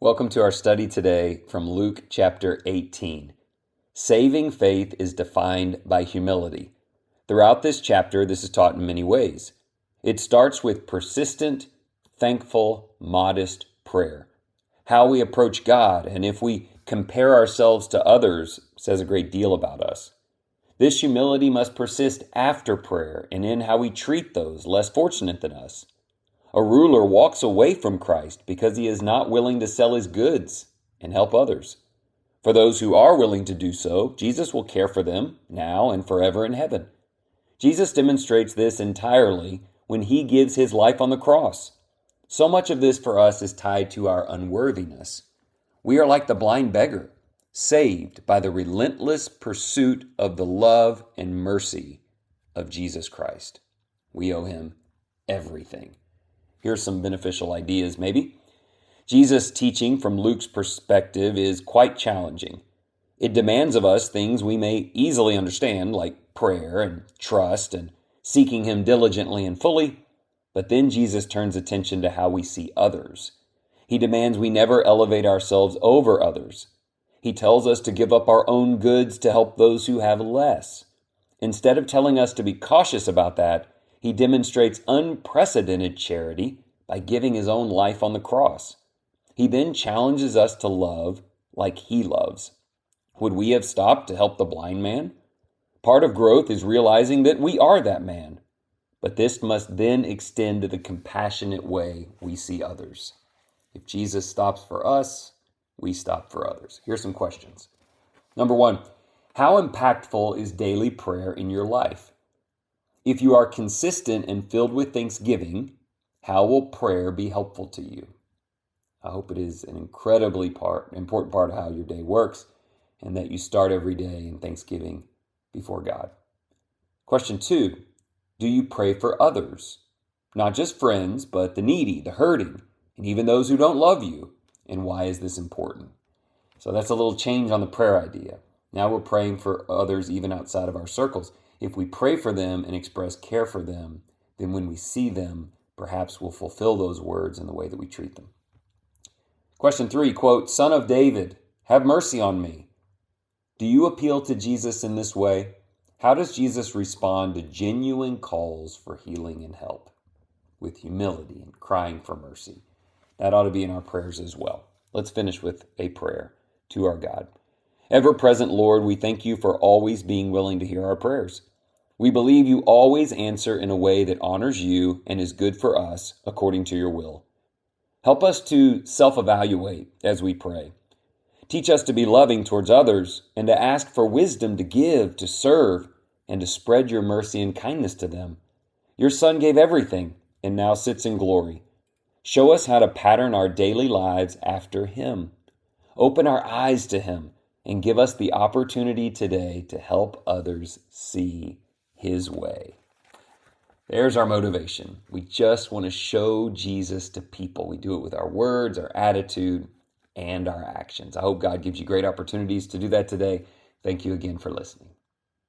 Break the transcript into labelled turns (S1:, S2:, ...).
S1: Welcome to our study today from Luke chapter 18. Saving faith is defined by humility. Throughout this chapter, this is taught in many ways. It starts with persistent, thankful, modest prayer. How we approach God and if we compare ourselves to others says a great deal about us. This humility must persist after prayer and in how we treat those less fortunate than us. A ruler walks away from Christ because he is not willing to sell his goods and help others. For those who are willing to do so, Jesus will care for them now and forever in heaven. Jesus demonstrates this entirely when he gives his life on the cross. So much of this for us is tied to our unworthiness. We are like the blind beggar, saved by the relentless pursuit of the love and mercy of Jesus Christ. We owe him everything. Here's some beneficial ideas, maybe. Jesus' teaching from Luke's perspective is quite challenging. It demands of us things we may easily understand, like prayer and trust and seeking him diligently and fully. But then Jesus turns attention to how we see others. He demands we never elevate ourselves over others. He tells us to give up our own goods to help those who have less. Instead of telling us to be cautious about that, he demonstrates unprecedented charity by giving his own life on the cross. He then challenges us to love like he loves. Would we have stopped to help the blind man? Part of growth is realizing that we are that man. But this must then extend to the compassionate way we see others. If Jesus stops for us, we stop for others. Here's some questions. Number 1, how impactful is daily prayer in your life? If you are consistent and filled with thanksgiving, how will prayer be helpful to you? I hope it is an incredibly important part of how your day works and that you start every day in thanksgiving before God. Question 2, do you pray for others? Not just friends, but the needy, the hurting, and even those who don't love you. And why is this important? So that's a little change on the prayer idea. Now we're praying for others even outside of our circles. If we pray for them and express care for them, then when we see them, perhaps we'll fulfill those words in the way that we treat them. Question 3, quote, Son of David, have mercy on me. Do you appeal to Jesus in this way? How does Jesus respond to genuine calls for healing and help? With humility and crying for mercy. That ought to be in our prayers as well. Let's finish with a prayer to our God. Ever-present Lord, we thank you for always being willing to hear our prayers. We believe you always answer in a way that honors you and is good for us according to your will. Help us to self-evaluate as we pray. Teach us to be loving towards others and to ask for wisdom to give, to serve, and to spread your mercy and kindness to them. Your Son gave everything and now sits in glory. Show us how to pattern our daily lives after him. Open our eyes to him and give us the opportunity today to help others see his way. There's our motivation. We just want to show Jesus to people. We do it with our words, our attitude, and our actions. I hope God gives you great opportunities to do that today. Thank you again for listening.